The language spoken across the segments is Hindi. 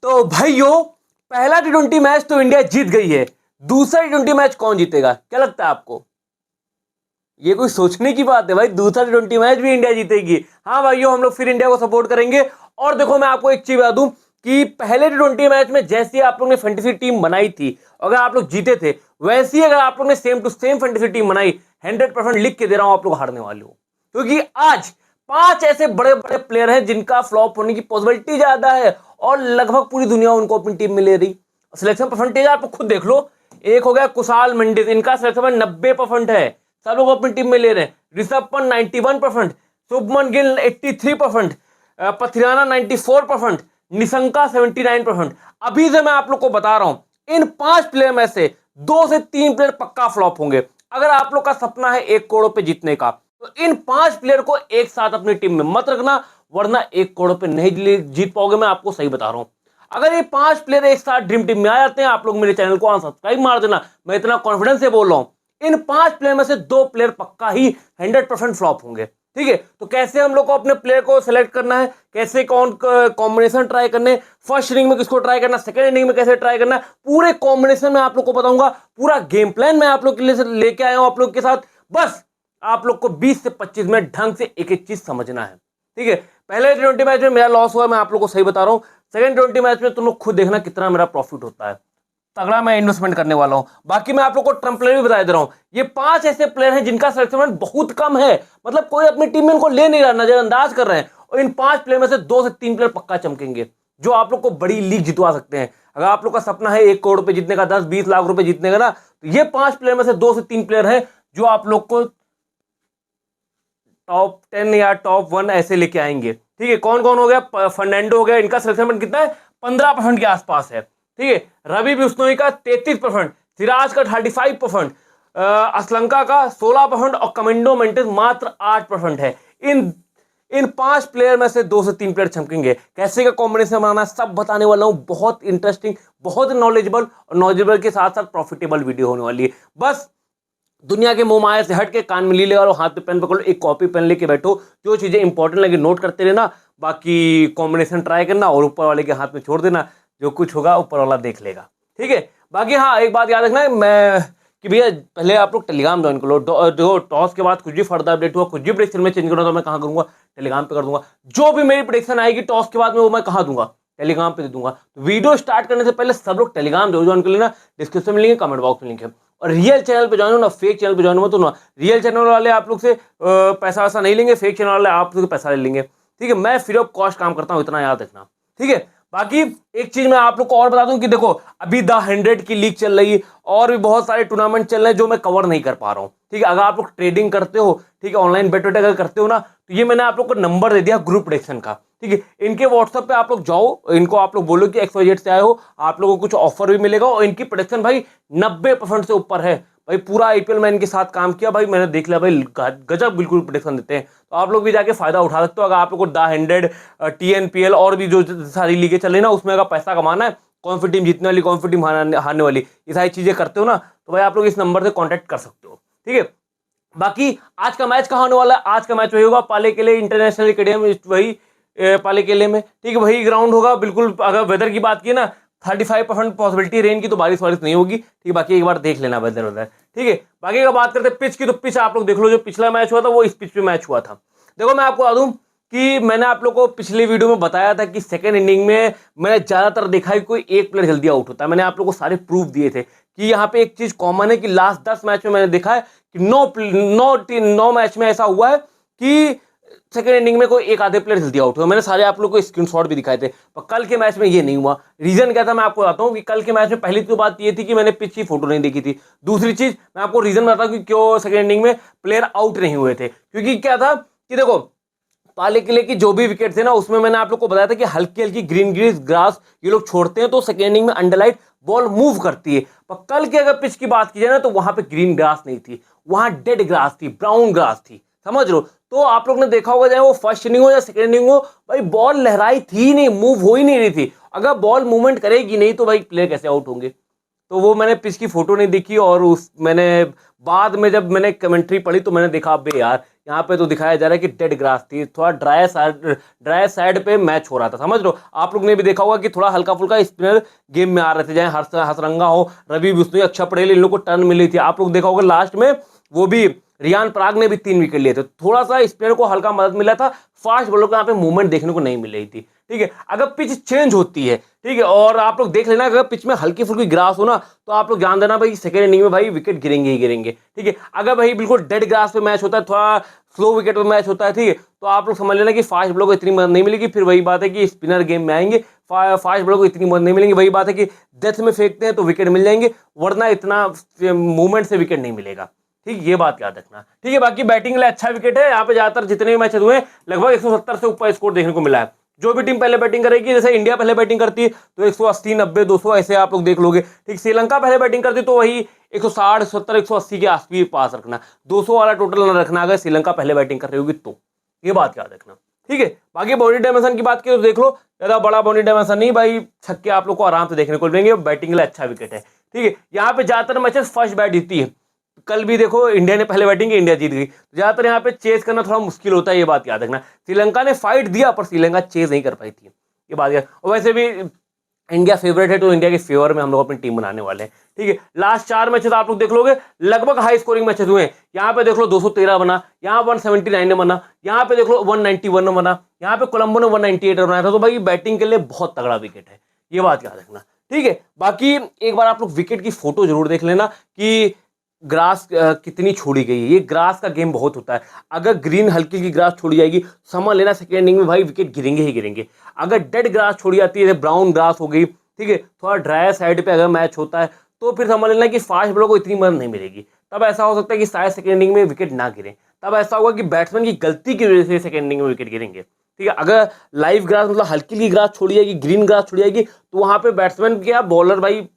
तो भाइयों, पहला टी20 मैच तो इंडिया जीत गई है। दूसरा टी20 मैच कौन जीतेगा, क्या लगता है आपको? ये कोई सोचने की बात है भाई, दूसरा टी20 मैच भी इंडिया जीतेगी। हाँ भाइयों, हम लोग फिर इंडिया को सपोर्ट करेंगे। और देखो, मैं आपको एक चीज बता दूं कि पहले टी20 मैच में जैसी आप लोग ने फैंटेसी टीम बनाई थी, अगर आप लोग जीते थे, वैसी अगर आप लोग ने same to same fantasy team बनाई, 100% लिख के दे रहा हूं, आप लोग हारने वाले हो। क्योंकि आज 5 ऐसे बड़े बड़े प्लेयर हैं जिनका फ्लॉप होने की पॉसिबिलिटी ज्यादा है, और लगभग पूरी दुनिया उनको अपनी टीम में ले रही। सिलेक्शन परसेंटेज आप खुद देख लो। एक हो गया कुशाल मेंडिस, इनका सिलेक्शन 90% है, सब लोग अपनी टीम में ले रहे हैं। ऋषभ पंत 91%, शुभमन गिल 83%, पथिराना 94%, निशंका 79%। अभी से मैं आप लोग को बता रहा हूं, इन 5 प्लेयर में से 2 से 3 प्लेयर पक्का फ्लॉप होंगे। अगर आप लोग का सपना है 1 करोड़ पे जीतने का, तो इन 5 प्लेयर को एक साथ अपनी टीम में मत रखना, वरना 1 करोड़ पे नहीं जीत पाओगे। मैं आपको सही बता रहा हूं। अगर ये 5 प्लेयर एक साथ ड्रीम टीम में आ जाते हैं, आप लोग मेरे चैनल को अनसब्सक्राइब मार देना, मैं इतना कॉन्फिडेंस से बोल रहा हूं। इन 5 प्लेयर में से 2 प्लेयर पक्का ही 100% फ्लॉप होंगे। ठीक है, तो कैसे हम लोग को अपने प्लेयर को सिलेक्ट करना है, कैसे कौन कॉम्बिनेशन ट्राई करने, फर्स्ट इनिंग में किसको ट्राई करना, सेकंड इनिंग में कैसे ट्राई करना, पूरे कॉम्बिनेशन में आप लोग को बताऊंगा। पूरा गेम प्लान मैं आप लोग के लिए लेके आया हूं आप लोग के साथ। बस आप लोग को 20 से 25 मिनट ढंग से एक एक चीज समझना है। ठीक है, पहले टी20 मैच में मेरा लॉस हुआ, मैं आप लोग को सही बता रहा हूं। सेकंड टी20 मैच में तुम लोग खुद देखना कितना मेरा प्रॉफिट होता है। तगड़ा मैं इन्वेस्टमेंट करने वाला हूं। बाकी मैं आप लोग को ट्रम्प प्लेयर भी बता दे रहा हूं। ये 5 ऐसे प्लेयर हैं जिनका सिलेक्शन बहुत कम है, मतलब कोई अपनी टीम में इनको ले नहीं रहा, नजरअंदाज कर रहे हैं। और इन 5 प्लेयर में से 2 से 3 प्लेयर पक्का चमकेंगे, जो आप लोग को बड़ी लीग जितवा सकते हैं। अगर आप लोग का सपना है 1 करोड़ रुपए जीतने का, 10-20 लाख रुपए जीतने का ना, तो ये 5 प्लेयर में से 2 से 3 प्लेयर है जो आप लोग को टॉप 10 या टॉप 1 ऐसे लेके आएंगे। ठीक है, कौन कौन हो गया? फर्नांडो हो गया, इनका सिलेक्शन कितना है? 15% के आसपास है। ठीक है, रवि बिश्नोई का 33%, सिराज का 35%, असलंका का 16% और कमेंडो मेंटेस मात्र 8% है। इन 5 प्लेयर में से 2 से 3 प्लेयर चमकेंगे। कैसे का कॉम्बिनेशन बनाना सब बताने वाला हूं। बहुत इंटरेस्टिंग, बहुत नॉलेजेबल, और नॉलेजेबल के साथ साथ प्रॉफिटेबल वीडियो होने वाली है। बस दुनिया के मोह माया से हट के कान में ले और हाथ पे पेन पकड़ो, एक कॉपी पेन लेके बैठो, जो चीजें इंपॉर्टेंट लगे नोट करते रहना, बाकी कॉम्बिनेशन ट्राई करना और ऊपर वाले के हाथ में छोड़ देना, जो कुछ होगा ऊपर वाला देख लेगा। ठीक है, बाकी हाँ, एक बात याद रखना है मैं कि भैया, पहले आप लोग टेलीग्राम ज्वाइन कर लो। जो टॉस के बाद कुछ भी फर्दर अपडेट हुआ, कुछ भी प्रेडिक्शन में चेंज करना, तो मैं कहाँ करूंगा? टेलीग्राम पे कर दूंगा। जो भी मेरी प्रेडिक्शन आएगी टॉस के बाद में, वो मैं कहाँ दूंगा? टेलीग्राम पे दे दूंगा। तो वीडियो स्टार्ट करने से पहले सब लोग टेलीग्राम जरूर ज्वाइन कर लेना, डिस्क्रिप्शन में लिंक है, कमेंट बॉक्स में लिंक है। और रियल चैनल पे ज्वाइन हो ना, फेक चैनल पे ज्वाइन हो तो ना। रियल चैनल वाले आप लोग से पैसा वैसा नहीं लेंगे, फेक चैनल वाले आप लोग से पैसा ले लेंगे। ठीक है, मैं फ्री ऑफ कॉस्ट काम करता हूं, इतना याद रखना। ठीक है, बाकी एक चीज मैं आप लोग को और बता दूं कि देखो, अभी द 100 की लीग चल रही है, और भी बहुत सारे टूर्नामेंट चल रहे हैं जो मैं कवर नहीं कर पा रहा हूं। ठीक है, अगर आप लोग ट्रेडिंग करते हो, ठीक है, ऑनलाइन बेट वेट अगर करते हो ना, तो ये मैंने आप लोग को नंबर दे दिया ग्रुप प्रेडिक्शन का। ठीक है, इनके व्हाट्सएप पे आप लोग जाओ, इनको आप लोग बोलो कि XYZ से आए हो, आप लोगों को कुछ ऑफर भी मिलेगा। और इनकी प्रेडिक्शन भाई 90% से ऊपर है भाई। पूरा IPL में इनके साथ काम किया भाई, मैंने देख लिया भाई, गजब बिल्कुल प्रेडिक्शन देते हैं। तो आप लोग भी जाके फायदा उठा सकते हो। अगर आप लोग को द 100, TNPL और भी जो सारी लीगें चल रही ना, उसमें अगर पैसा कमाना है, कौन सी टीम जीतने वाली, कौन सी टीम हारने वाली, ये सारी चीजें करते हो ना, तो भाई आप लोग इस नंबर से कॉन्टेक्ट कर सकते हो। ठीक है, बाकी आज का मैच कहाँ होने वाला है? आज का मैच वही होगा, पाले किले इंटरनेशनल स्टेडियम, वही पाले किले में। ठीक है, वही ग्राउंड होगा बिल्कुल। अगर वेदर की बात की ना, 35% पॉसिबिलिटी रेन की, तो बारिश वारिश नहीं होगी। ठीक है, बाकी एक बार देख लेना वेदर वेदर। ठीक है, बाकी अगर बात करते हैं पिच की, तो पिच आप लोग देख लो, जो पिछला मैच हुआ था वो इस पिच पे मैच हुआ था। देखो, मैं आपको बता दूं कि मैंने आप लोग को पिछले वीडियो में बताया था कि सेकेंड इनिंग में मैंने ज्यादातर देखा है कोई एक प्लेयर जल्दी आउट होता है। मैंने आप लोग को सारे प्रूफ दिए थे कि यहाँ पे एक चीज कॉमन है कि लास्ट 10 मैच में मैंने देखा है कि 9 मैच में ऐसा हुआ है कि सेकेंड इनिंग में कोई एक आधे प्लेयर जल्दी आउट हुआ। मैंने सारे आप लोग को स्क्रीनशॉट भी दिखाए थे, पर कल के मैच में ये नहीं हुआ। रीजन क्या था मैं आपको बताता हूँ कि कल के मैच में पहली तो बात ये थी कि मैंने पिच की फोटो नहीं देखी थी। दूसरी चीज मैं आपको रीजन बताता हूँ कि क्यों सेकेंड इनिंग में प्लेयर आउट नहीं हुए थे। क्योंकि क्या था कि देखो, पाले किले की जो भी विकेट थे ना, उसमें मैंने आप लोग को बताया था कि हल्की हल्की ग्रीन ग्रास ये लोग छोड़ते हैं, तो सेकेंड इनिंग में अंडरलाइट बॉल मूव करती है। पर कल की अगर पिच की बात की जाए ना, तो वहां पे ग्रीन ग्रास नहीं थी, वहां डेड ग्रास थी, ब्राउन ग्रास थी, समझ लो। तो आप लोग ने देखा होगा, चाहे वो फर्स्ट इनिंग हो या सेकेंड इनिंग हो, भाई बॉल लहराई थी नहीं, मूव हो ही नहीं रही थी। अगर बॉल मूवमेंट करेगी नहीं, तो भाई प्लेयर कैसे आउट होंगे? तो वो मैंने पिच की फोटो नहीं देखी, और उस मैंने बाद में जब मैंने कमेंट्री पढ़ी तो मैंने देखा अबे यार यहाँ पे तो दिखाया जा रहा है कि डेड ग्रास थी, थोड़ा ड्राई साइड पे मैच हो रहा था, समझ लो। आप लोग ने भी देखा होगा कि थोड़ा हल्का फुल्का स्पिनर गेम में आ रहे थे, चाहे हसरंगा हो, रवि बिश्नोई, अक्षर पटेल, इन लोग को टर्न मिली थी। आप लोग देखा होगा लास्ट में वो भी रियान पराग ने भी 3 विकेट लिए थे, थोड़ा सा स्पिनर को हल्का मदद मिला था, फास्ट बॉलर को यहाँ पे मूवमेंट देखने को नहीं मिल रही थी। ठीक है, अगर पिच चेंज होती है, ठीक है, और आप लोग देख लेना अगर पिच में हल्की फुल्की ग्रास हो ना, तो आप लोग जान देना भाई सेकेंड इनिंग में भाई विकेट गिरेंगे ही गिरेंगे। ठीक है, अगर भाई बिल्कुल डेड ग्रास पे मैच होता है, थोड़ा स्लो विकेट पे मैच होता है, ठीक है, तो आप लोग समझ लेना कि फास्ट बॉलर को इतनी मदद नहीं मिलेगी। फिर वही बात है कि स्पिनर गेम में आएंगे, फास्ट बॉलर को इतनी मदद नहीं मिलेगी। वही बात है कि डेथ में फेंकते हैं तो विकेट मिल जाएंगे, वरना इतना मूवमेंट से विकेट नहीं मिलेगा। ठीक, ये बात याद रखना। ठीक है, बाकी बैटिंग के लिए अच्छा विकेट है यहाँ पे, ज्यादातर जितने भी मैचेस हुए लगभग 170 से ऊपर स्कोर देखने को मिला है। जो भी टीम पहले बैटिंग करेगी, जैसे इंडिया पहले बैटिंग करती है तो 180, 90, 200 ऐसे आप लोग देख लोगे। ठीक, श्रीलंका पहले बैटिंग करती तो वही 160, 70, 180 के आसपास पास रखना, 200 वाला टोटल न रखना अगर श्रीलंका पहले बैटिंग कर रही होगी तो, ये बात याद रखना। ठीक है, बाकी बॉडी डायमेंशन की बात की तो देख लो, ज्यादा बड़ा बॉडी डायमेंशन नहीं भाई, छक्के आप लोग को आराम से देखने को मिलेंगे, बैटिंग के लिए अच्छा विकेट है। ठीक है, यहाँ पे ज्यादातर मैचेस फर्स्ट बैट जीतती है, कल भी देखो इंडिया ने पहले बैटिंग की, इंडिया जीत गई। ज्यादातर यहाँ पे चेज करना थोड़ा मुश्किल होता है, ये बात याद रखना। श्रीलंका ने फाइट दिया पर श्रीलंका चेज नहीं कर पाई थी, ये बात याद। और वैसे भी इंडिया फेवरेट है तो इंडिया के फेवर में हम लोग अपनी टीम बनाने वाले हैं। ठीक है, लास्ट 4 मैचेस आप लोग देख लोगे लगभग हाई स्कोरिंग मैचेस हुए हैं। यहाँ पे देख लो 213 बना, यहाँ 179 ने बना, यहाँ पे देख लो 191 बना, यहाँ पे कोलंबो ने 198 बनाया था। तो भाई बैटिंग के लिए बहुत तगड़ा विकेट है, ये बात याद रखना। ठीक है, बाकी एक बार आप लोग विकेट की फोटो जरूर देख लेना कि ग्रास कितनी छोड़ी गई है। ये ग्रास का गेम बहुत होता है, अगर ग्रीन हल्की की ग्रास छोड़ी जाएगी समझ लेना सेकेंड इनिंग में भाई विकेट गिरेंगे ही गिरेंगे। अगर डेड ग्रास छोड़ी जाती है, ब्राउन ग्रास हो गई, ठीक है, थोड़ा ड्राई साइड पे अगर मैच होता है तो फिर समझ लेना कि फास्ट बॉलर को इतनी मदद नहीं मिलेगी। तब ऐसा हो सकता है कि शायद सेकेंड इनिंग में विकेट ना गिरे, तब ऐसा होगा कि बैट्समैन की गलती की वजह से सेकेंड इनिंग में विकेट गिरेंगे। ठीक है, अगर लाइव ग्रास मतलब हल्की की ग्रास छोड़ी जाएगी, ग्रीन ग्रास छोड़ी जाएगी, तो वहां पे बैट्समैन क्या बॉलर भाई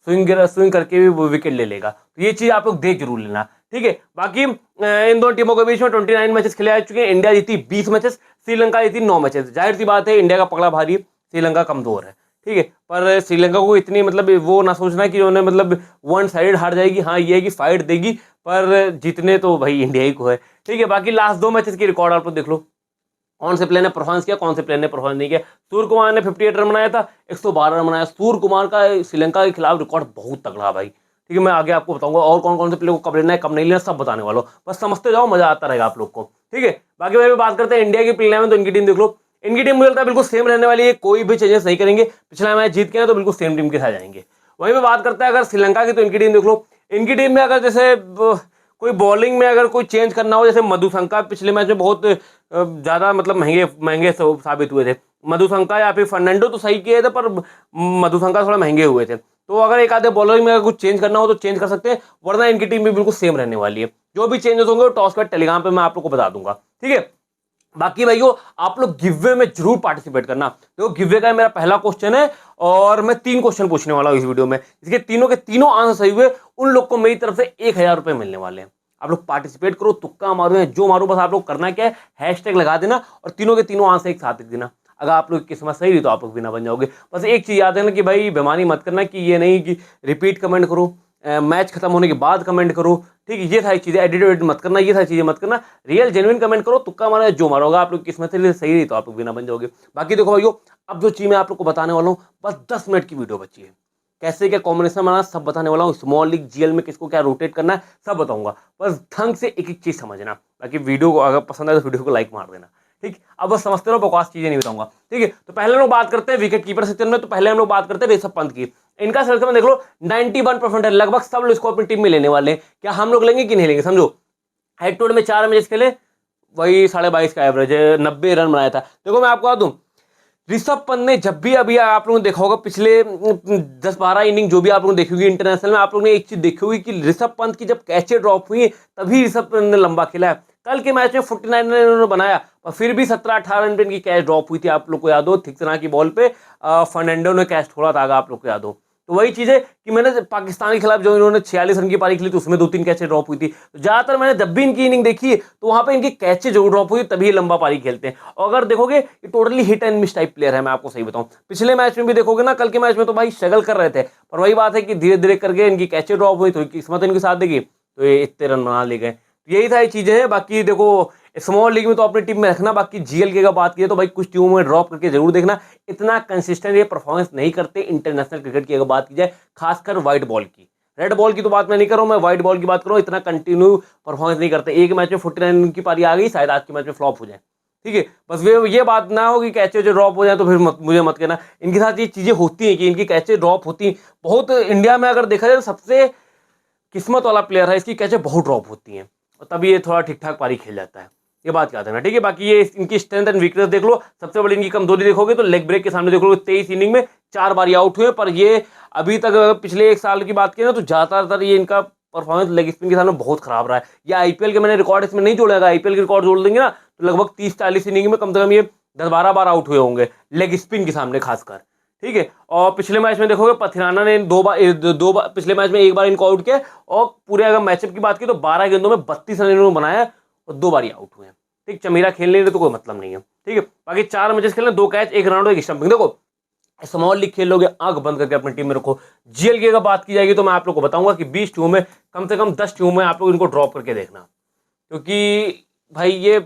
स्विंग करके भी वो विकेट ले लेगा। तो ये चीज आप लोग देख जरूर लेना। ठीक है, बाकी इन दोनों टीमों के बीच में 29 मैचेस खेले जा चुके हैं। इंडिया जीती 20 मैचेस, श्रीलंका जीती 9 मैचेस। जाहिर सी बात है इंडिया का पकड़ा भारी, श्रीलंका कमजोर है। ठीक है, पर श्रीलंका को इतनी मतलब वो ना सोचना कि उन्होंने मतलब वन साइड हार जाएगी। हाँ, ये है कि फाइट देगी पर जीतने तो भाई इंडिया ही को है। ठीक है, बाकी लास्ट 2 मैचेस की रिकॉर्ड आप लोग देख लो, कौन से प्लेयर ने परफॉर्मेंस किया, कौन से प्लेयर ने परफॉर्मेंस नहीं किया। सूर्य कुमार ने 58 रन बनाया था, 112 रन बनाया। सूर्य कुमार का श्रीलंका के खिलाफ रिकॉर्ड बहुत तगड़ा भाई। ठीक है, मैं आगे आपको बताऊंगा और कौन कौन से प्लेयर को कब लेना है कब नहीं लेना सब बताने वाला हूं, बस समझते जाओ, मजा आता रहेगा आप लोग को। ठीक है, बाकी भाई बात करते हैं इंडिया की प्लेयर में, तो इनकी टीम देख लो। इनकी टीम मुझे लगता है बिल्कुल सेम रहने वाली है, कोई भी चेंजेस नहीं करेंगे। पिछला मैच जीत के तो बिल्कुल सेम टीम के साथ जाएंगे। वहीं पे बात करते हैं अगर श्रीलंका की, तो इनकी टीम देख लो। इनकी टीम में अगर जैसे कोई बॉलिंग में अगर कोई चेंज करना हो, जैसे मधुशंका पिछले मैच में बहुत ज्यादा मतलब महंगे साबित हुए थे। मधुशंका या फिर फर्नांडो तो सही किए थे, पर मधुशंका थोड़ा महंगे हुए थे। तो अगर एक आधे बॉलर में अगर कुछ चेंज करना हो तो चेंज कर सकते हैं, वरना इनकी टीम भी बिल्कुल सेम रहने वाली है। जो भी चेंजेस होंगे वो टॉस के बाद टेलीग्राम पे मैं आप लोग को बता दूंगा। ठीक है, बाकी भाइयों आप लोग गिववे में जरूर पार्टिसिपेट करना। देखो गिववे का मेरा पहला क्वेश्चन है और मैं 3 क्वेश्चन पूछने वाला हूं इस वीडियो में, इसके तीनों के तीनों आंसर सही हुए उन लोग को मेरी तरफ से 1000 रुपए मिलने वाले हैं। आप लोग पार्टिसिपेट करो, तुक्का मारो, जो मारो, बस आप लोग करना क्या है, हैशटैग लगा देना और तीनों के तीनों आंसर एक साथ लिख देना। अगर आप लोग की किस्मत सही रही तो आप लोग बिना बन जाओगे। बस एक चीज याद है ना कि भाई बेमानी मत करना, कि ये नहीं कि रिपीट कमेंट करो, मैच खत्म होने के बाद कमेंट करो। ठीक है, ये सारी चीजें एडिट मत करना, ये सारी चीजें मत करना, रियल जेन्युइन कमेंट करो, तुक्का मारो, जो मारोगा आप लोग किस्मत से सही रही तो आप लोग बिना बन जाओगे। बाकी देखो भाइयों, अब जो चीज मैं आप लोग को बताने वाला हूँ, बस 10 मिनट की वीडियो बची है। कैसे क्या कॉम्बिनेशन बनाना सब बताने वाला हूँ, स्मॉल लीग जीएल में किसको क्या रोटेट करना है सब बताऊंगा। बस ढंग से एक एक चीज समझना। बाकी वीडियो को अगर पसंद आए तो वीडियो को लाइक मार देना। ठीक, अब बस समझते रहो, बकवास चीजें नहीं बताऊंगा। ठीक है, तो पहले हम लोग बात करते हैं विकेट कीपर सेक्शन में। तो पहले हम लोग बात करते हैं ऋषभ पंत की। इनका सिलेक्शन देख लो 91% है, लगभग सब लोग इसको अपनी टीम में लेने वाले हैं। क्या हम लोग लेंगे कि नहीं लेंगे, समझो। हेड टू हेड में 4 मैच खेले, वही 22.5 का एवरेज है, 90 रन बनाया था। देखो मैं आपको बता दूं, ऋषभ पंत ने जब भी, अभी आप लोगों ने देखा होगा पिछले 10-12 इनिंग जो भी आप लोगों ने देखी होगी इंटरनेशनल में, आप लोगों ने एक चीज देखी होगी कि ऋषभ पंत की जब कैचे ड्रॉप हुई तभी ऋषभ पंत ने लंबा खेला है। कल के मैच में 49 रन उन्होंने बनाया, पर फिर भी 17-18 रन पे इनकी कैच ड्रॉप हुई थी। आप लोग को याद हो थिकसना की बॉल पे फर्नांडो ने कैच छोड़ा था, आप लोग को याद हो। तो वही चीज़ है कि मैंने पाकिस्तान के खिलाफ जो इन्होंने 46 रन की पारी खेली तो उसमें 2-3 कैचे ड्रॉप हुई थी। तो ज़्यादातर मैंने जब भी इनकी इनिंग देखी है तो वहाँ पे इनकी कैचे जरूर ड्रॉप हुई, तभी लंबा पारी खेलते हैं। और अगर देखोगे ये totally hit and miss type player है, मैं आपको सही बताऊँ। पिछले मैच में भी देखोगे ना, कल के मैच में तो भाई स्ट्रगल कर रहे थे, पर वही बात है कि धीरे धीरे करके इनकी कैचे ड्रॉप हुई, तो किस्मत इनके साथ देगी तो ये इतने रन बना ले गए। यही सारी चीज़ें हैं। बाकी देखो स्मॉल लीग में तो अपनी टीम में रखना, बाकी जीएल की अगर बात की तो भाई कुछ टीमों में ड्रॉप करके जरूर देखना। इतना कंसिस्टेंट ये परफॉर्मेंस नहीं करते इंटरनेशनल क्रिकेट की अगर बात की जाए, खासकर व्हाइट बॉल की। रेड बॉल की तो बात मैं नहीं कर रहा हूँ, मैं व्हाइट बॉल की बात कर रहा हूँ। इतना कंटिन्यू परफॉर्मेंस नहीं करते। एक मैच में 49 की पारी आ गई, शायद आज के मैच में फ्लॉप हो जाए, ठीक है। बस ये बात ना हो कि कैचे जो ड्रॉप हो जाए तो फिर मुझे मत कहना। इनके साथ ये चीज़ें होती हैं कि इनकी कैचे ड्रॉप होती हैं बहुत। इंडिया में अगर देखा जाए तो सबसे किस्मत वाला प्लेयर है, इसकी कैचे बहुत ड्रॉप होती हैं और तभी ये थोड़ा ठीक ठाक पारी खेल जाता है। ये बात याद रखना, ठीक है। बाकी ये इनकी स्ट्रेंथ एंड वीकनेस देख लो। सबसे बड़ी इनकी कमजोरी देखोगे तो लेग ब्रेक के सामने देख लो, 23 इनिंग में 4 बार आउट हुए, पर ये अभी तक पिछले 1 साल की बात की ना तो ज्यादातर ये इनका परफॉर्मेंस लेग स्पिन के सामने बहुत खराब रहा है। ये आईपीएल के मैंने रिकॉर्ड इसमें नहीं जोड़ेगा, आईपीएल के रिकॉर्ड जोड़ देंगे ना तो लगभग 30-40 इनिंग में कम से कम ये 10-12 बार आउट हुए होंगे लेग स्पिन के सामने खासकर, ठीक है। और पिछले मैच में देखोगे पथिराना ने 2 बार पिछले मैच में 1 बार इनको आउट किया, और पूरे अगर मैचअप की बात की तो 12 गेंदों में 32 रन इन्होंने बनाया और 2 बार आउट हुए हैं, ठीक। चमीरा खेलने में तो कोई मतलब नहीं है, ठीक है। बाकी 4 मैचेस खेलने, 2 कैच, 1 रन और 1 स्टंपिंग। देखो स्मॉल लीग खेल लोगे, आंख बंद करके अपनी टीम में रखो। जीएल की अगर बात की जाएगी तो मैं आप लोग को बताऊंगा कि 20 टीमों में कम से कम 10 टीमों में आप लोग इनको ड्रॉप करके देखना, क्योंकि भाई ये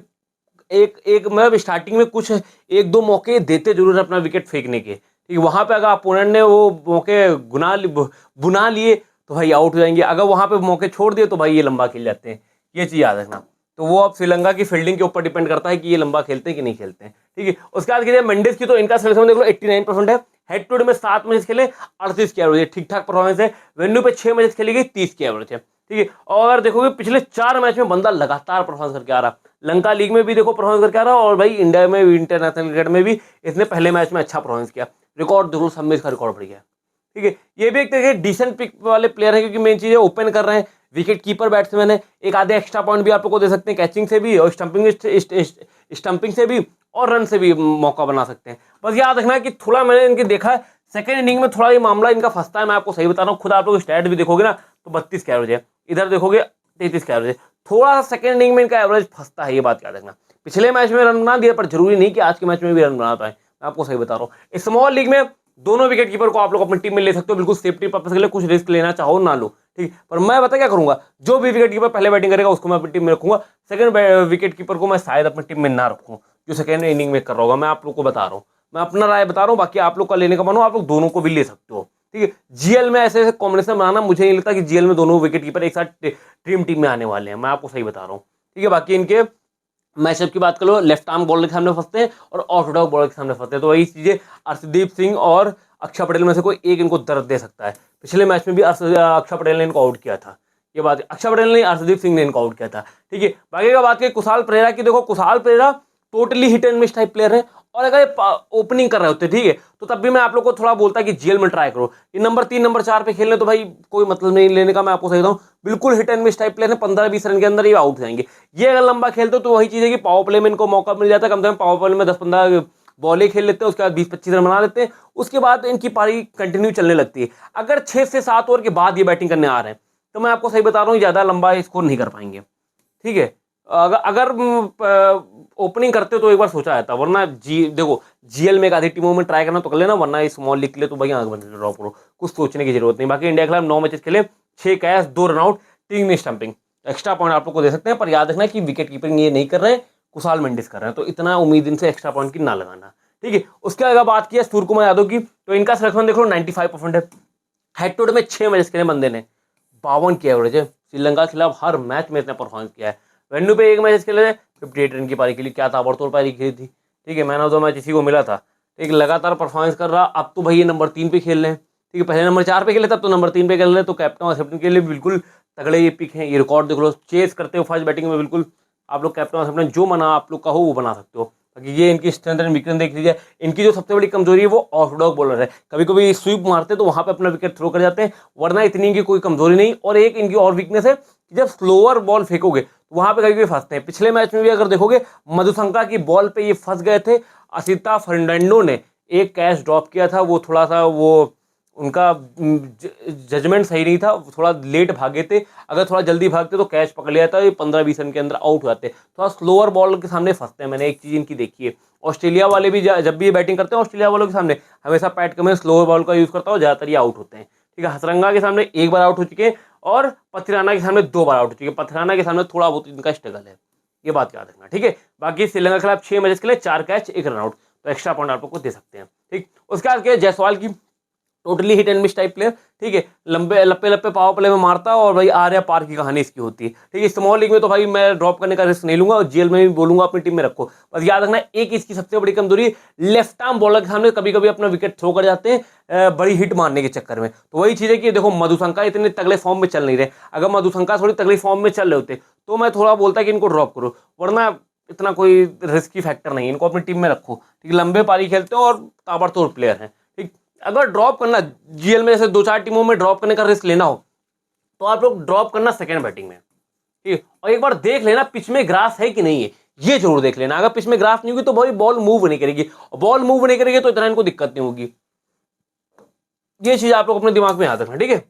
एक मतलब स्टार्टिंग में कुछ 1-2 मौके देते जरूर है अपना विकेट फेंकने के, ठीक है। वहां पे अगर अपोनेंट ने वो मौके बुना लिए तो भाई आउट हो जाएंगे। अगर वहां पे मौके छोड़ दिए तो भाई ये लंबा खेल जाते हैं, ये चीज याद रखना। तो वो अब श्रीलंका की फील्डिंग के ऊपर डिपेंड करता है कि ये लंबा खेलते हैं कि नहीं खेलते हैं, ठीक है। उसके बाद कीजिए मेंडिस की, तो इनका सिलेक्शन देख लो 89% है। हेड टू हेड में 7 मैच खेले, 38 की एवरेज है, ठीक ठाक परफॉर्मेंस है। वेन्यू पे 6 मैच खेली गई, 30 की एवरेज है, ठीक है। और अगर देखोगे पिछले 4 मैच में बंदा लगातार परफॉर्मेंस करके आ रहा। लंका लीग में भी देखो परफॉर्मेंस करके आ रहा, और भाई इंडिया में इंटरनेशनल क्रिकेट में भी इसने पहले मैच में अच्छा परफॉर्मेंस किया। रिकॉर्ड जरूर सब में इसका रिकॉर्ड बढ़ गया, ठीक है। ये भी एक तरह के डिसेंट पिक वाले प्लेयर है, क्योंकि मेन चीज है ओपन कर रहे हैं, विकेट कीपर बैट्समैन है। एक आधे एक्स्ट्रा पॉइंट भी आप लोग को दे सकते हैं, कैचिंग से भी और स्टंपिंग से भी और रन से भी मौका बना सकते हैं। बस याद रखना है कि थोड़ा मैंने इनके देखा है सेकंड इनिंग में थोड़ा ये मामला इनका फंसता है। मैं आपको सही बता रहा हूँ, खुद आप लोग स्टैट भी देखोगे ना तो 32 का एवरेज है, इधर देखोगे 33 का एवरेज है। थोड़ा सा सेकंड इनिंग में इनका एवरेज फंसता है, ये बात याद रखना। पिछले मैच में रन बना दिया, पर जरूरी नहीं कि आज के मैच में भी रन बना पाए, मैं आपको सही बता रहा हूँ। स्मॉल लीग में दोनों विकेट कीपर को आप लोग अपनी टीम में ले सकते हो, बिल्कुल सेफ्टी पर्पस के लिए, कुछ रिस्क लेना चाहो ना लो, ठीक। पर मैं बता क्या करूंगा, जो भी विकेट कीपर पहले बैटिंग करेगा उसको मैं अपनी टीम में रखूंगा। सेकंड विकेट कीपर को मैं शायद अपनी टीम में ना रखूं, जो सेकंड इनिंग में कर रहा होगा। मैं आप लोग को बता रहा हूँ, मैं अपना राय बता रहा हूँ। बाकी आप लोग का लेने का मन हो आप लोग दोनों को भी ले सकते हो, ठीक है। जीएल में ऐसे ऐसे कॉम्बिनेशन बनाना, मुझे नहीं लगता कि जीएल में दोनों विकेट कीपर एक साथ ड्रीम टीम में आने वाले हैं, मैं आपको सही बता रहा हूँ, ठीक है। बाकी इनके मैचअप की बात कर लो, लेफ्ट आर्म बॉलर के सामने फंसते हैं और ऑर्थोडॉक्स बॉलर के सामने फंसते हैं, तो वही चीजें अर्शदीप सिंह और अक्षर पटेल में से कोई एक इनको दर्द दे सकता है। पिछले मैच में भी अक्षर पटेल ने इनको आउट किया था, ये बात अक्षर पटेल ने, अर्शदीप सिंह ने इनको आउट किया था, ठीक है। बाकी का बात की कुशाल परेरा की, देखो Kusal Perera totally hit and miss type player है, और अगर ओपनिंग कर रहे होते ठीक है तो तब भी मैं आप लोग को थोड़ा बोलता कि जीएल में ट्राई करो। ये नंबर 3 नंबर 4 पे खेलने तो भाई कोई मतलब नहीं लेने का, मैं आपको सही बताऊं बिल्कुल hit and miss type player है। 15-20 रन के अंदर ये आउट जाएंगे। ये अगर लंबा खेलते तो वही चीज है कि पावर प्ले में इनको मौका मिल जाता है, कम से कम पावर प्ले में 10-15 बॉलें खेल लेते हैं, उसके बाद 20-25 रन बना लेते हैं, उसके बाद इनकी पारी कंटिन्यू चलने लगती है। अगर 6 से 7 ओवर के बाद ये बैटिंग करने आ रहे हैं तो मैं आपको सही बता रहा हूँ ज्यादा लंबा स्कोर नहीं कर पाएंगे, ठीक है। अगर ओपनिंग करते हो तो एक बार सोचा जाता, वरना देखो जीएल में एक आधी टीमों में ट्राई करना तो कर लेना, वरना स्मॉल लीग के लिए तो भाई आंख बंद ड्रॉप करो, कुछ सोचने की जरूरत नहीं। बाकी इंडिया के खिलाफ 9 मैचेस खेले, 6 catch, 2 run out, 3 stumping, extra point आप लोग को दे सकते हैं, पर याद रखना कि विकेट कीपिंग ये नहीं कर रहे हैं, कुशाल मेंडिस कर रहे हैं, तो इतना उम्मीद इनसे एक्स्ट्रा पॉइंट की ना लगाना, ठीक है। उसके अगर बात की सूर्य कुमार यादव की, तो इनका सिलेक्शन देख लो 95% है। हेड टू हेड में 6 मैचेस खेले बंदे ने, 52 की एवरेज है। श्रीलंका के खिलाफ हर मैच में इतना परफॉर्मेंस किया है। वेन्यू पे 1 मैच खेले थे, 58 रन की पारी खेली, क्या था ताबड़तोड़ पारी खेली थी, ठीक है। मैन ऑफ द मैच इसी को मिला था, ठीक। लगातार परफॉर्मेंस कर रहा। अब तो भाई ये नंबर 3 पे खेल रहे हैं, ठीक है। पहले नंबर 4 पे खेले तब तो नंबर 3 पे खेल रहे हैं, तो कैप्टन और कैप्टन के लिए बिल्कुल तगड़े ये पिक हैं। ये रिकॉर्ड देख लो, चेस करते हो फर्स्ट बैटिंग में, बिल्कुल आप लोग कैप्टन और कैप्टन जो मना आप लोग का हो वो बना सकते हो। बाकी ये इनकी स्ट्रेंथ एंड वीकनेस देख लीजिए। इनकी जो सबसे बड़ी कमजोरी है वो ऑर्थोडॉक्स बॉलर है, कभी कभी स्वीप मारते तो वहां पे अपना विकेट थ्रो कर जाते हैं, वरना इतनी इनकी कोई कमजोरी नहीं। और एक इनकी और वीकनेस है कि जब स्लोअर बॉल फेंकोगे तो वहां पे कभी कभी फंसते हैं। पिछले मैच में भी अगर देखोगे मधुशंका की बॉल पे ये फंस गए थे। असिता फर्नांडो ने एक कैच ड्रॉप किया था, वो थोड़ा सा वो उनका जजमेंट सही नहीं था, थोड़ा लेट भागे थे। अगर थोड़ा जल्दी भागते तो कैच पकड़ लिया था, ये 15-20 रन के अंदर आउट हो जाते। थोड़ा स्लोअर बॉल के सामने फंसते हैं, मैंने एक चीज़ इनकी देखी है। ऑस्ट्रेलिया वाले भी जब भी ये बैटिंग करते हैं ऑस्ट्रेलिया वालों के सामने हमेशा पैट कमिंस स्लोअर बॉल का यूज़ करता हो, ज़्यादातर ये आउट होते हैं। ठीक है, हसरंगा के सामने एक बार आउट हो चुके हैं और पथिराना के सामने 2 बार आउट हो चुके हैं। पथिराना के सामने थोड़ा बहुत इनका स्ट्रगल है, ये बात याद रखना। ठीक है, बाकी श्रीलंका के खिलाफ 6 मैचेस के लिए 4 कैच 1 रन आउट, तो एक्स्ट्रा पॉइंट आप लोग को दे सकते हैं। ठीक, उसके बाद जायसवाल की totally hit and miss type player. ठीक है, लंबे लप्पे लप्पे पावर प्ले में मारता है और भाई आर्या पार की कहानी इसकी होती है। ठीक है, स्मॉल लीग में तो भाई मैं ड्रॉप करने का रिस्क नहीं लूंगा और जेल में भी बोलूंगा अपनी टीम में रखो। बस याद रखना एक इसकी सबसे बड़ी कमजोरी, लेफ्ट आर्म बॉलर के सामने कभी कभी अपना विकेट थ्रो कर जाते हैं बड़ी हिट मारने के चक्कर में। तो वही चीज़ है कि देखो मधुशंका इतने तगड़े फॉर्म में चल नहीं रहे, अगर मधुशंका थोड़ी तगड़ी फॉर्म में चल रहे होते तो मैं थोड़ा बोलता कि इनको ड्रॉप करो, वरना इतना कोई रिस्की फैक्टर नहीं है, इनको अपनी टीम में रखो। ठीक, लंबे पारी खेलते हो और ताबड़तोड़ प्लेयर हैं। ठीक, अगर ड्रॉप करना जीएल में जैसे 2-4 टीमों में ड्रॉप करने का रिस्क लेना हो तो आप लोग ड्रॉप करना सेकंड बैटिंग में। ठीक, और एक बार देख लेना पिच में ग्रास है कि नहीं है, ये जरूर देख लेना। अगर पिच में ग्रास नहीं होगी तो भाई बॉल मूव नहीं करेगी, और बॉल मूव नहीं करेगी तो इतना इनको दिक्कत नहीं होगी। ये चीज आप लोग अपने दिमाग में याद रखना। ठीक है,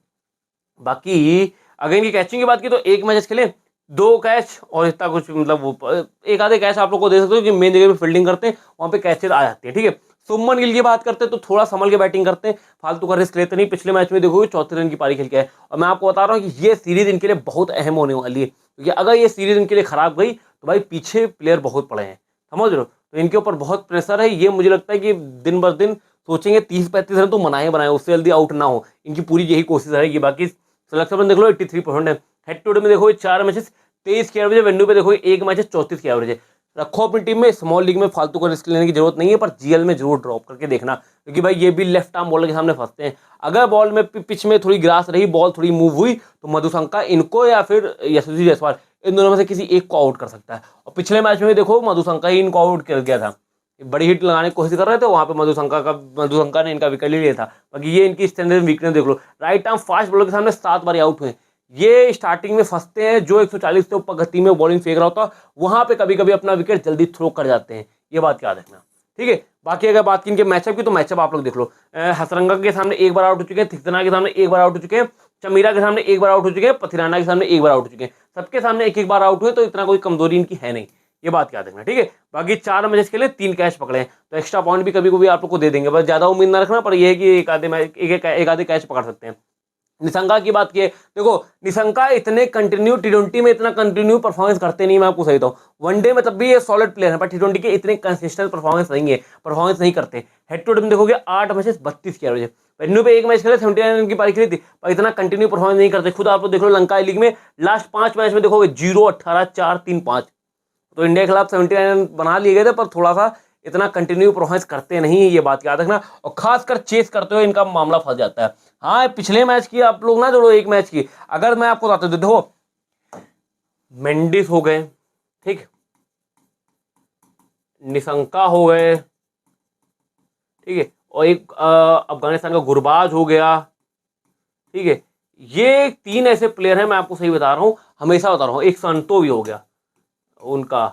बाकी अगर इनकी कैचिंग की बात की तो एक मैच खेले 2 कैच और इतना कुछ, मतलब वो एक आधे कैच आप लोग को दे सकते हो कि मेन जगह पे फील्डिंग करते हैं वहां पे कैचेज आ जाते हैं। ठीक है, सुमन गिल की बात करते हैं तो थोड़ा संभल के बैटिंग करते हैं, फालतू का रिस्क लेते नहीं। पिछले मैच में देखो 34 रन की पारी खेल के है, और मैं आपको बता रहा हूँ कि ये सीरीज इनके लिए बहुत अहम होने वाली है, क्योंकि अगर ये सीरीज इनके लिए खराब गई तो भाई पीछे प्लेयर बहुत पड़े हैं, समझ रहे हो, तो इनके ऊपर बहुत प्रेशर है। ये मुझे लगता है कि दिन ब दिन सोचेंगे 30-35 रन तो बनाए उससे जल्दी आउट ना हो, इनकी पूरी यही कोशिश रहेगी। बाकी सिलेक्शन देख लो 83% है। हेड टू हेड में देखो 4 मैचेस 23 की एवरेज है, वेन्यू पे देखो 1 मैच 34 की एवरेज है। रखो अपनी टीम में, स्मॉल लीग में फालतू का रिस्क लेने की जरूरत नहीं है, पर जीएल में जरूर ड्रॉप करके देखना, क्योंकि भाई ये भी लेफ्ट आर्म बॉलर के सामने फंसते हैं। अगर बॉल में पिच में थोड़ी ग्रास रही, बॉल थोड़ी मूव हुई तो मधुशंका इनको या फिर यशस्वी जायसवाल इन दोनों में से किसी एक को आउट कर सकता है। और पिछले मैच में देखो मधुशंका ही इनको आउट कर गया था, बड़ी हिट लगाने की कोशिश कर रहे थे, वहां पे मधुशंका ने इनका विकेट ले लिया था। बाकी ये इनकी स्टैंडर्ड वीकनेस देख लो, राइट आर्म फास्ट बॉलर के सामने 7 बार आउट हुए। ये स्टार्टिंग में फंसते हैं, जो 140 से ऊपर गति में बॉलिंग फेंक रहा होता वहां पे कभी कभी अपना विकेट जल्दी थ्रो कर जाते हैं, ये बात याद रखना। ठीक है, बाकी अगर बात की इनके मैचअप की तो मैचअप आप लोग देख लो, हसरंगा के सामने 1 बार आउट हो चुके हैं, थिक्तना के सामने 1 बार आउट हो चुके हैं, चमीरा के सामने 1 बार आउट हो चुके हैं, पथिराना के सामने 1 बार आउट हो चुके हैं। सबके सामने 1-1 बार आउट हुए, तो इतना कोई कमजोरी इनकी है नहीं, ये बात याद रखना। ठीक है, बाकी 4 मैचेस के लिए 3 कैच पकड़े हैं, तो एक्स्ट्रा पॉइंट भी कभी कभी आप लोग को दे देंगे, बस ज्यादा उम्मीद ना रखना, पर यह है कि एक आधे कैच पकड़ सकते हैं। निशंका की बात की, देखो निशंका इतने कंटिन्यू टी20 में इतना कंटिन्यू परफॉर्मेंस करते नहीं, मैं आपको सही बताऊं, वनडे में तब भी ये सॉलिड प्लेयर है, पर टी20 के इतने कंसिस्टेंट परफॉर्मेंस नहीं है, परफॉर्मेंस नहीं करते। हेड टू हेड में देखोगे 8 मैचेस 32 की एवरेज है, वेन्यू पे 1 मैच खेले 79 रन की पारी खेली थी, पर इतना कंटिन्यू परफॉर्मेंस नहीं करते। खुद आप लोग देख लो लंका लीग में लास्ट 5 मैच में देखोगे 0, 18, 4, 3, 5, तो इंडिया के खिलाफ 79 रन बना लिए गए थे, पर थोड़ा सा इतना कंटिन्यू परफॉर्मेंस करते नहीं, ये बात याद रखना। और खासकर चेस करते हुए इनका मामला फंस जाता है। हाँ, पिछले मैच की आप लोग ना जोड़ो, एक मैच की अगर मैं आपको बताता हूं, देखो मेंडिस हो गए, ठीक, निशंका हो गए, ठीक है, और एक अफगानिस्तान का गुरबाज हो गया। ठीक है, ये 3 ऐसे प्लेयर हैं, मैं आपको सही बता रहा हूं, हमेशा बता रहा हूं। एक संतो भी हो गया उनका,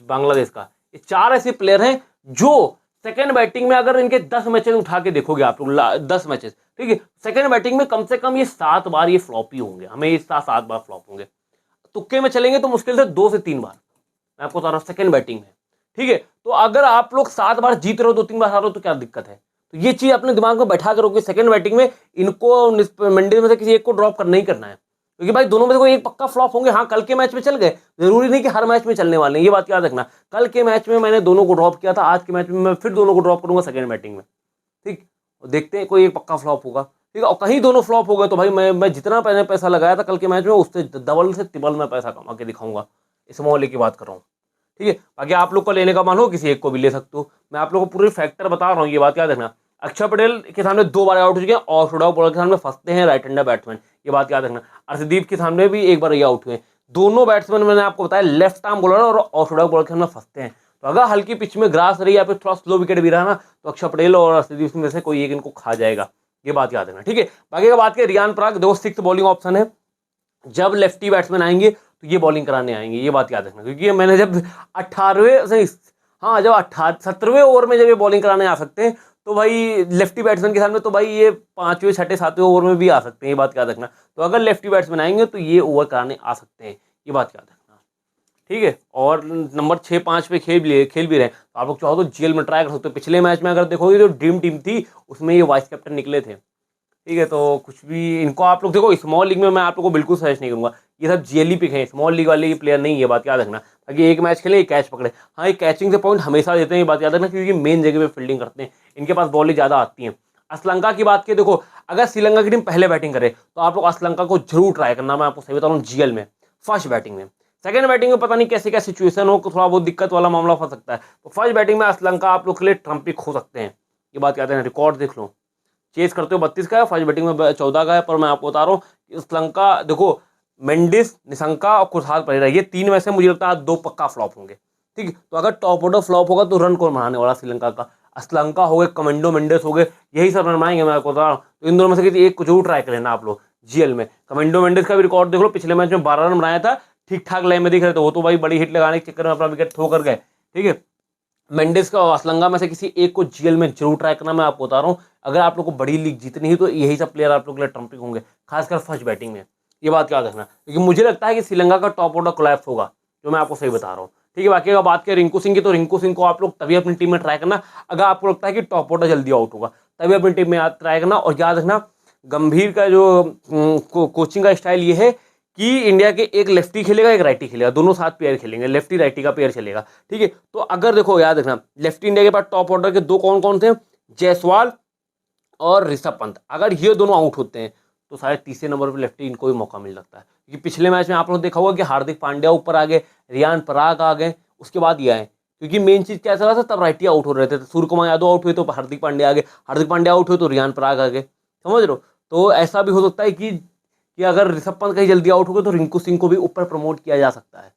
बांग्लादेश का। ये 4 ऐसे प्लेयर हैं जो सेकंड बैटिंग में अगर इनके 10 मैचेस उठा के देखोगे आप लोग, 10 मैचेस, ठीक है, सेकंड बैटिंग में कम से कम ये 7 बार ये फ्लॉप ही होंगे, हमेशा 7 बार फ्लॉप होंगे। तुक्के में चलेंगे तो मुश्किल से 2 से 3 बार, मैं आपको बता रहा हूँ सेकंड बैटिंग में। ठीक है, तो अगर आप लोग 7 बार जीत रहे हो, 2-3 बार हार रहे हो, तो क्या दिक्कत है? तो ये चीज अपने दिमाग में बैठा करो कि सेकंड बैटिंग में इनको मंडी में से किसी एक को ड्रॉप करना ही करना है, क्योंकि भाई दोनों में से कोई एक पक्का फ्लॉप होंगे। हाँ, कल के मैच में चल गए, जरूरी नहीं कि हर मैच में चलने वाले हैं, ये बात याद रखना। कल के मैच में मैंने दोनों को ड्रॉप किया था, आज के मैच में मैं फिर दोनों को ड्रॉप करूंगा सेकंड बैटिंग में। ठीक, देखते हैं कोई एक पक्का फ्लॉप होगा। ठीक है, और कहीं दोनों फ्लॉप हो गए तो भाई मैं जितना मैंने पैसा लगाया था कल के मैच में, उससे डबल से तिबल मैं पैसा कमा के दिखाऊंगा। इस मामले की बात कर रहा हूँ। ठीक है, बाकी आप लोग को लेने का मन हो किसी एक को भी ले सकते हो, मैं आप लोग को पूरे फैक्टर बता रहा हूँ, ये बात याद रखना। अक्षर पटेल के सामने 2 बार आउट हो चुके हैं, ऑर्थोडॉक्स बॉलर के सामने फंसते हैं राइट हैंडर बैट्समैन, ये बात याद रखना। अर्शदीप के सामने भी 1 बार ये आउट हुए। दोनों बैट्समैन मैंने आपको बताया लेफ्ट आर्म बॉलर और ऑर्थोडॉक्स बॉलर के सामने फंसते हैं। तो अगर हल्की पिच में ग्रास रही या फिर थोड़ा स्लो विकेट भी रहा ना, तो अक्षर पटेल और अर्शदीप में से कोई एक इनको खा जाएगा, ये बात याद रखना। ठीक है, बाकी का बात करें रियान पराग, देखो 6th बॉलिंग ऑप्शन है, जब लेफ्टी बैट्समैन आएंगे तो ये बॉलिंग कराने आएंगे, ये बात याद रखना। क्योंकि मैंने जब 17वें ओवर में जब ये बॉलिंग कराने आ सकते हैं, तो भाई लेफ्टी बैट्समैन के सामने तो भाई ये 5वें 6ठे 7वें ओवर में भी आ सकते हैं, ये बात याद रखना। तो अगर लेफ्टी बैट्समैन आएंगे तो ये ओवर कराने आ सकते हैं, ये बात याद रखना, ठीक है। और नंबर 6-5 पे खेल भी रहे तो आप लोग चाहो तो जीएल में ट्राई कर सकते हो। पिछले मैच में अगर देखोगे जो ड्रीम टीम थी उसमें ये वाइस कैप्टन निकले थे, ठीक है। तो कुछ भी इनको आप लोग देखो, स्मॉल लीग में मैं आप लोग को बिल्कुल सजेस्ट नहीं करूंगा, ये सब जीएल पिक हैं, स्मॉल लीग वाले ये प्लेयर नहीं है, बात याद रखना। ताकि एक मैच खेले कैच पकड़े, हाँ ये कैचिंग से पॉइंट हमेशा देते हैं, ये बात याद रखना, क्योंकि मेन जगह पे फील्डिंग करते हैं, इनके पास बॉलें ज़्यादा आती हैं। श्रीलंका की बात की देखो, अगर श्रीलंका की टीम पहले बैटिंग करे तो आप लोग श्रीलंका को जरूर ट्राई करना, मैं आपको सही बता रहा हूँ, जीएल में फर्स्ट बैटिंग में। सेकंड बैटिंग में पता नहीं कैसी क्या सिचुएशन हो, थोड़ा बहुत दिक्कत वाला मामला फंस सकता है, तो फर्स्ट बैटिंग में श्रीलंका आप लोग के लिए ट्रम्प पिक हो सकते हैं, ये बात याद है। रिकॉर्ड देख लो, चेस करते हो 32 का है, फर्स्ट बैटिंग में 14 का है, पर मैं आपको बता रहा हूँ श्रीलंका देखो, मेंडिस, निशंका और कुरसाल परेरा, ये 3 में से मुझे लगता है 2 पक्का फ्लॉप होंगे, ठीक है। तो अगर टॉप ऑर्डर फ्लॉप होगा तो रन कौन बनाने वाला श्रीलंका का? श्रीलंका हो गए, कमेंडो मेंडिस हो गए, यही सब रन बनाएंगे, मैं आपको बता रहा हूँ। तो इन दोनों में से किसी एक को जरूर ट्राई कर लेना आप लोग जीएल में। कमेंडो मेंडिस का भी रिकॉर्ड देख लो, पिछले मैच में 12 रन बनाया था, ठीक ठाक लाइन में दिख रहे थे, वो तो भाई बड़ी हिट लगाने के चक्कर में अपना विकेट थ्रो कर गए, ठीक है। मेंडिस का और श्रीलंका में से किसी एक को जीएल में जरूर ट्राई करना, मैं आपको बता रहा हूँ। अगर आप लोग को बड़ी लीग जीतनी है तो यही सब प्लेयर आप लोग के लिए ट्रम्पिक होंगे, खासकर फर्स्ट बैटिंग में, ये बात याद रखना। क्योंकि मुझे लगता है कि श्रीलंका का टॉप ऑर्डर कोलैप्स होगा, जो मैं आपको सही बता रहा हूँ, ठीक है। बाकी अगर बात करें रिंकू सिंह की, तो रिंकू सिंह को आप लोग तभी अपनी टीम में ट्राई करना अगर आपको लगता है कि टॉप ऑर्डर जल्दी आउट होगा, तभी अपनी टीम में ट्राई करना। और याद रखना, गंभीर का जो कोचिंग का स्टाइल ये है कि इंडिया के एक लेफ्टी खेलेगा, एक राइटी खेलेगा, दोनों साथ पेयर खेलेंगे, लेफ्टी राइटी का पेयर चलेगा, ठीक है। तो अगर देखो याद रखना, लेफ्टी इंडिया के पास टॉप ऑर्डर के 2 कौन कौन थे, जायसवाल और ऋषभ पंत, अगर ये दोनों आउट होते हैं तो शायद तीसरे नंबर पर लेफ्टी इनको भी मौका मिल सकता है। क्योंकि पिछले मैच में आप लोग देखा होगा कि हार्दिक पांड्या ऊपर आ गए, रियान पराग आ गए, उसके बाद ये आए, क्योंकि मेन चीज क्या चला था, तब राइटी आउट हो रहे थे, सूर्य कुमार यादव आउट हुए तो हार्दिक पांड्या आ गए, हार्दिक पांड्या आउट हुए तो रियान पराग आ गए, समझ लो। तो ऐसा भी हो सकता है कि अगर ऋषभ पंत कहीं जल्दी आउट हो गए तो रिंकू सिंह को भी ऊपर प्रमोट किया जा सकता है।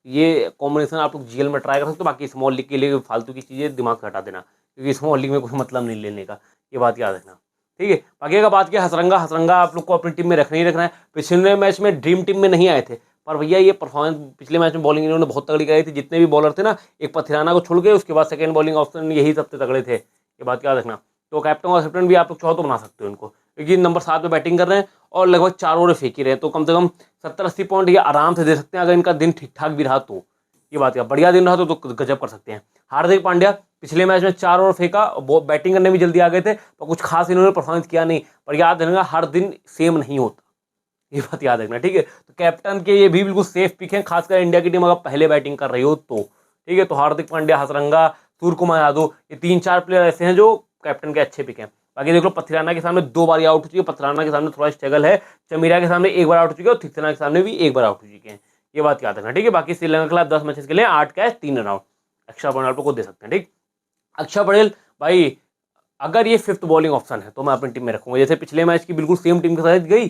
ये कॉम्बिनेशन आप लोग जीएल में ट्राई कर सकते हो। बाकी स्मॉल लीग के लिए फालतू की चीज़ें दिमाग से हटा देना, क्योंकि स्मॉल लीग में कोई मतलब नहीं लेने का, ये बात याद रखना, ठीक है। बाकी अगर बात की हसरंगा आप लोग को अपनी टीम में रखना ही रखना है। पिछले मैच में ड्रीम टीम में नहीं आए थे, पर भैया ये परफॉर्मेंस पिछले मैच में बॉलिंग इन्होंने बहुत तगड़ी कराई थी, जितने भी बॉलर थे ना, एक पथिराना को छोड़ के उसके बाद सेकंड बॉलिंग ऑप्शन यही सबसे तगड़े थे, ये बात याद रखना। तो कैप्टन और कैप्टन भी आप लोग चाहो तो बना सकते हो इनको, क्योंकि नंबर 7 पे बैटिंग कर रहे हैं और लगभग 4 ओवर फेंक ही रहे हैं, तो कम से कम 70-80 पॉइंट ये आराम से दे सकते हैं, अगर इनका दिन ठीक ठाक भी रहा तो, ये बात क्या बढ़िया दिन रहा तो गजब कर सकते हैं। हार्दिक पांड्या पिछले मैच में 4 ओवर फेंका, बैटिंग करने में जल्दी आ गए थे, तो कुछ खास इन्होंने परफॉर्मेंस किया नहीं, पर याद रखना हर दिन सेम नहीं होता, ये बात याद रखना, ठीक है। तो कैप्टन के ये भी बिल्कुल सेफ पिक है, खासकर इंडिया की टीम अगर पहले बैटिंग कर रही हो तो, ठीक है। तो हार्दिक पांड्या, हसरंगा, सूर्य कुमार यादव, ये 3-4 प्लेयर ऐसे हैं जो कैप्टन के अच्छे पिक हैं। बाकी देख लो, पथिराना के सामने 2 बार आउट हो चुके हैं, पथिराना के सामने थोड़ा स्ट्रगल है, चमीरा के सामने 1 बार आउट हो चुके हैं और थिक्सेना के सामने भी 1 बार आउट हो चुके हैं, ये बात याद रखना, ठीक है। बाकी श्रीलंका के खिलाफ 10 मैचेस के लिए 8 catch 3 run out, extra point आप लोग को दे सकते हैं, ठीक। अक्षर पटेल भाई, अगर ये 5th बॉलिंग ऑप्शन है तो मैं अपनी टीम में रखूंगा, जैसे पिछले मैच की बिल्कुल सेम टीम के साथ गई,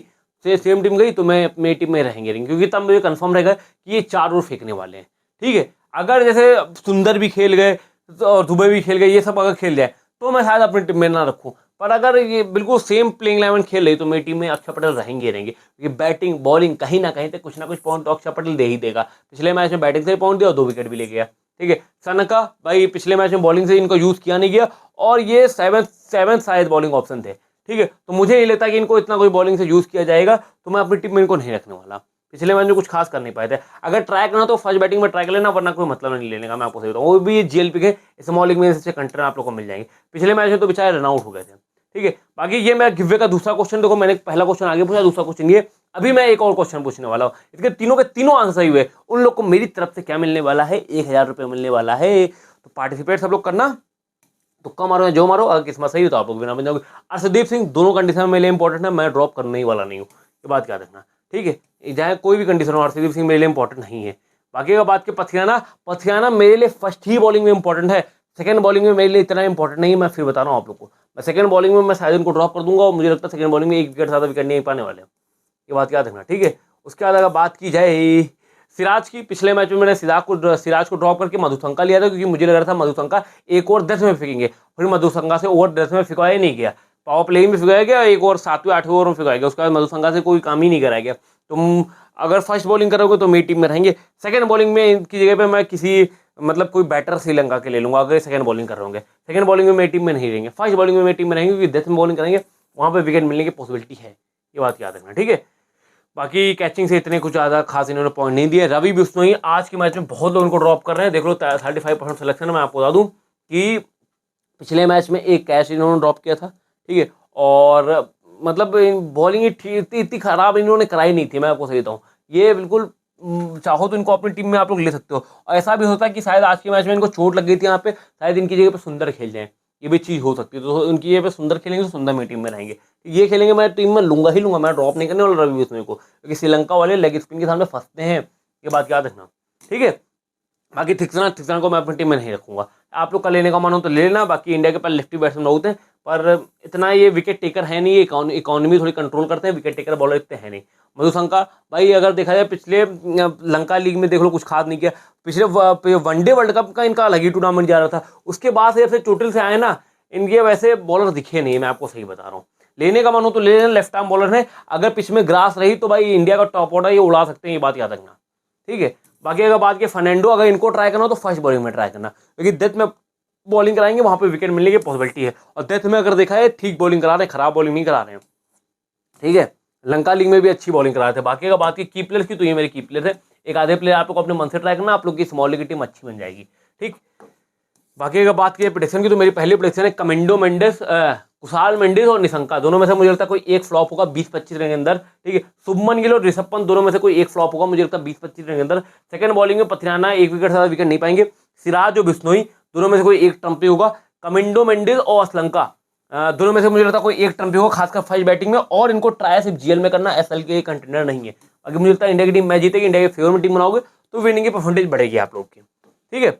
सेम टीम गई तो मैं अपनी टीम में रहेंगे, क्योंकि तब मुझे कंफर्म रहेगा कि ये 4 ओवर फेंकने वाले हैं, ठीक है। अगर जैसे सुंदर भी खेल गए और दुबई भी खेल गए, ये सब अगर खेल जाए तो मैं शायद अपनी टीम में ना रखूँ, पर अगर ये बिल्कुल सेम प्लेइंग 11 खेल रही तो मेरी टीम में अक्षर पटेल रहेंगे, क्योंकि बैटिंग बॉलिंग कहीं ना कहीं से कुछ ना कुछ पॉइंट तो अक्षर पटेल दे ही देगा। पिछले मैच में बैटिंग से पॉइंट दिया और 2 विकेट भी ले गया, ठीक है। सनका भाई पिछले मैच में बॉलिंग से इनको यूज़ किया नहीं गया और ये 7 शायद बॉलिंग ऑप्शन थे, ठीक है। तो मुझे ये लगता है कि इनको इतना कोई बॉलिंग से यूज़ किया जाएगा, तो मैं अपनी टीम में इनको नहीं रखने वाला। पिछले मैच में कुछ खास कर नहीं पाए थे, अगर ट्राई करना तो फर्स्ट बैटिंग में ट्राई कर लेना, वरना कोई मतलब नहीं लेने का, मैं आपको सही बताऊँ। वो भी जीएल पिक है, स्मॉल लीग में इससे कंटेंट आप लोग को मिल जाएंगे। पिछले मैच में तो बेचारे रन आउट हो गए थे, ठीक है। बाकी ये मेरा गिवे का दूसरा क्वेश्चन, देखो मैंने पहला क्वेश्चन आगे पूछा, दूसरा क्वेश्चन ये, अभी मैं एक और क्वेश्चन पूछने वाला हूँ, इसके तीनों के तीनों आंसर सही हुए उन लोग को मेरी तरफ से क्या मिलने वाला है, 1000 रुपये मिलने वाला है। तो पार्टिसिपेट सब लोग करना, तुक्का मारो या जो मारो, अगर किस्मत सही हो तो आप लोग बिना बन जाओगे। अर्शदीप सिंह दोनों कंडीशन में मेरे लिए इंपॉर्टेंट है, मैं ड्रॉप करने ही वाला नहीं हूँ, ये बात याद रखना, ठीक है। चाहे कोई भी कंडीशन हो, अर्शदीप सिंह मेरे लिए इंपॉर्टेंट नहीं है। बाकी का बात की पथियाना मेरे लिए फर्स्ट ही बॉलिंग में इंपॉर्टेंट है, सेकंड बॉलिंग में मेरे लिए इतना इंपॉर्टेंट नहीं है। मैं फिर बता रहा हूँ आप लोग को, मैं सेकंड बॉलिंग में मैं शायद उनको ड्रॉप कर दूंगा और मुझे लगता है सेकंड बॉलिंग में 1 विकेट ज़्यादा विकेट नहीं पाने वाले, ये बात याद रखना, ठीक है। उसके बाद अगर बात की जाए सिराज की, पिछले मैच में मैंने सिराज को ड्रॉप करके मधुशंका लिया था, क्योंकि मुझे लग रहा था मधुशंका 1 ओवर 10 में फेंकेंगे, फिर मधुशंका से ओवर 10 में फिकवाया नहीं गया, पावर प्ले में फिकवाया गया, 1 ओवर 7वें 8वें ओवर में फिकवाया गया, उसके बाद मधुशंका से कोई काम ही नहीं कराया गया। तुम अगर फर्स्ट बॉलिंग करोगे तो मेरी टीम में रहेंगे, सेकंड बॉलिंग में इनकी जगह पे मैं किसी मतलब कोई बैटर श्रीलंका के ले लूंगा अगर सेकंड बॉलिंग कर रहे होंगे। सेकंड बॉलिंग में मेरी टीम में नहीं रहेंगे, फर्स्ट बॉलिंग में मेरी टीम में रहेंगे, क्योंकि डेथ में बॉलिंग करेंगे वहाँ पे विकेट मिलने की पॉसिबिलिटी है, ये बात याद रखना, ठीक है। बाकी कैचिंग से इतने कुछ ज़्यादा खास इन्होंने पॉइंट नहीं दिए। रवि बिश्नोई आज के मैच में बहुत लोग इनको ड्रॉप कर रहे हैं, देख लो 35% सिलेक्शन। मैं आपको बता दूँ कि पिछले मैच में एक कैच इन्होंने ड्रॉप किया था, ठीक है, और मतलब बॉलिंग इतनी खराब इन्होंने कराई नहीं थी, मैं आपको सही बताऊँ। ये बिल्कुल चाहो तो इनको अपनी टीम में आप लोग ले सकते हो। और ऐसा भी होता है कि शायद आज के मैच में इनको चोट लग गई थी यहाँ पे, शायद इनकी जगह पे सुंदर खेल जाएं, ये भी चीज़ हो सकती है। तो उनकी जगह पे सुंदर खेलेंगे तो सुंदर मेरी टीम में रहेंगे, ये खेलेंगे मैं टीम में लूंगा ही लूंगा, मैं ड्रॉप नहीं करने वाला रवि बिश्नोई को, क्योंकि श्रीलंका वाले लेग स्पिन के सामने फंसते हैं, ये बात याद रखना, ठीक है। बाकी थिक्सना को मैं अपनी टीम में नहीं रखूंगा। आप लोग का लेने का मन हो तो ले लेना। बाकी इंडिया के पास लेफ्टी बैट्समैन बहुत हैं, पर इतना ये विकेट टेकर है नहीं, इकोनॉमी थोड़ी कंट्रोल करते हैं, विकेट टेकर बॉलर इतने है नहीं। मधुशंका भाई अगर देखा जाए पिछले लंका लीग में देख लो कुछ खास नहीं किया, पिछले वनडे वर्ल्ड कप का इनका अलग ही टूर्नामेंट जा रहा था, उसके बाद से जब से चोटिल से आए ना, इनके वैसे बॉलर दिखे नहीं, मैं आपको सही बता रहा हूँ। लेने का मन हो तो ले लेना, लेफ्ट आर्म बॉलर है, अगर पिच में ग्रास रही तो भाई इंडिया का टॉप ऑर्डर ये उड़ा सकते हैं, ये बात याद रखना, ठीक है। बाकी अगर बात की फर्नांडो, अगर इनको ट्राई करना हो तो फर्स्ट बॉलिंग में ट्राई करना, क्योंकि डेथ में बॉलिंग कराएंगे वहां पे विकेट मिलने की पॉसिबिलिटी है। और डेथ में अगर देखा है ठीक बॉलिंग करा रहे हैं, खराब बॉलिंग नहीं करा रहे हैं, ठीक है। लंका लीग में भी अच्छी बॉलिंग करा रहे थे। बाकी अगर बात की प्लेयर्स की, तो ये मेरे की प्लेयर है। एक आधे प्लेयर आप लोग अपने मन से ट्राई करना, आप लोग की स्मॉल लीग की टीम अच्छी बन जाएगी, ठीक। बाकी अगर बात की प्रेडिक्शन की, तो मेरी पहली प्रेडिक्शन है कमेंडो मेंडिस, कुशाल मेंडिस और निशंका, दोनों में से मुझे लगता है कोई एक फ्लॉप होगा 20-25 रन के अंदर, ठीक है। शुभमन गिल और ऋषभ पंत दोनों में से कोई एक फ्लॉप होगा, मुझे लगता है 20-25 रन के अंदर। सेकंड बॉलिंग में पथिराना एक विकेट से ज्यादा विकेट नहीं पाएंगे। सिराज और बिश्नोई दोनों में से कोई एक ट्रम्पी होगा। कमेंडो मेंडिस और असलंका दोनों में से मुझे लगता है कोई एक ट्रम्पी होगा, खासकर फर्स्ट बैटिंग में, और इनको ट्राई सिर्फ जीएल में करना, एसएल के कंटेंडर नहीं है। अगर मुझे लगता है इंडिया की टीम मैच जीतेगी, इंडिया के फेवर में टीम बनाओगे तो विनिंग की परसेंटेज बढ़ेगी आप लोग की, ठीक है।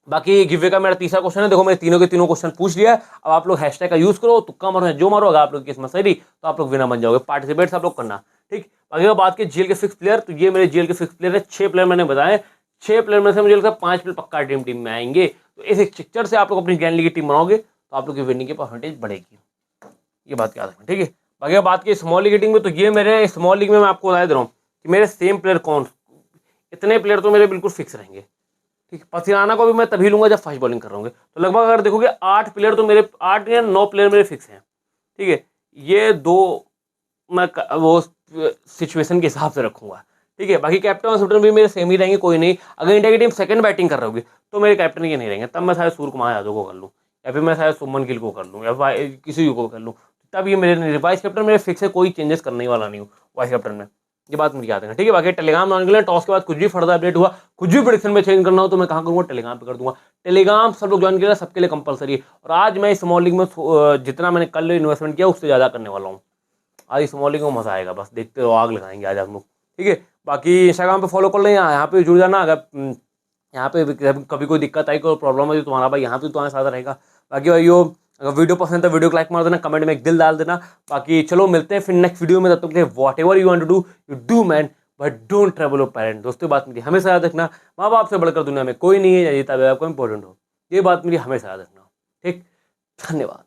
बाकी गिवे का मेरा तीसरा क्वेश्चन है, देखो मैंने तीनों के तीनों क्वेश्चन पूछ लिया है। अब आप लोग हैशटैग का यूज करो, तुक्का मारो, जो मारो, अगर आप लोग की किस्मत सही तो आप लोग विनर बन जाओगे। पार्टिसिपेट आप लोग करना, ठीक। अगर बात की जीएल के फिक्स प्लेयर, तो ये मेरे जीएल के फिक्स प्लेयर है, 6 प्लेयर मैंने बताए। 6 प्लेयर में से मुझे लगता है 5 प्लेयर पक्का टीम में आएंगे। तो इस स्ट्रक्चर से आप लोग अपनी ज्ञान लीग की टीम बनाओगे तो आप लोग की विनिंग की परसेंटेज बढ़ेगी, ये बात याद रखना, ठीक है। बाकी बात की स्मॉल लीग टीम में, तो ये मेरे स्मॉल लीग में मैं आपको बता दे रहा हूँ कि मेरे सेम प्लेयर कौन, इतने प्लेयर तो मेरे बिल्कुल फिक्स रहेंगे, ठीक है। पथिराना को भी मैं तभी लूंगा जब फर्स्ट बॉलिंग कर रहा हूँ, तो लगभग अगर देखोगे 8 प्लेयर तो मेरे 8 या 9 प्लेयर मेरे फिक्स हैं, ठीक है। ये 2 मैं वो सिचुएशन के हिसाब से रखूंगा, ठीक है। बाकी कैप्टन और शूटर भी मेरे सेम ही रहेंगे, कोई नहीं। अगर इंडिया की टीम सेकंड बैटिंग कर रही होगी तो मेरे कैप्टन के नहीं रहेंगे, तब मैं शायद सूर्य कुमार यादव को कर लूँ, या फिर मैं शायद सुमन गिल को कर लूँ, या किसी को कर लूँ, तब ये मेरे वाइस कैप्टन मेरे फिक्स है, कोई चेंजेस करने वाला नहीं हूँ वाइस कैप्टन में, ये बात मुझे याद है, ठीक है। बाकी टेलीग्राम लॉन्च के टॉस के बाद कुछ भी फर्दर अपडेट हुआ, कुछ भी प्रेडिक्शन में चेंज करना हो तो मैं कहाँ करूँगा, टेलीग्राम पे कर दूंगा। टेलीग्राम सब लोग ज्वाइन किया, सबके लिए कंपलसरी है। और आज मैं स्मॉल लीग में जितना मैंने कल इन्वेस्टमेंट किया उससे ज़्यादा करने वाला हूँ। आज स्मॉल लीग में मजा आएगा, बस देखते रहो, आग लगाएंगे आज हम लोग, ठीक है। बाकी इंस्टाग्राम पे फॉलो कर लें, यहाँ पे जुड़ जाना। अगर यहाँ पे कभी कोई दिक्कत आई, कोई प्रॉब्लम है तो तुम्हारा भाई यहाँ पे तुम्हारे साथ रहेगा। बाकी भाई अगर वीडियो पसंद है तो वीडियो को लाइक मार देना, कमेंट में एक दिल डाल देना। बाकी चलो मिलते हैं फिर नेक्स्ट वीडियो में, तब तक whatever you want to do you do man, but don't trouble your parent. दोस्तों बात मेरी हमेशा याद रखना, माँ बाप से बढ़कर दुनिया में कोई नहीं है, जीता भी आपको इंपॉर्टेंट हो, ये बात मेरी हमेशा याद रखना, ठीक। धन्यवाद।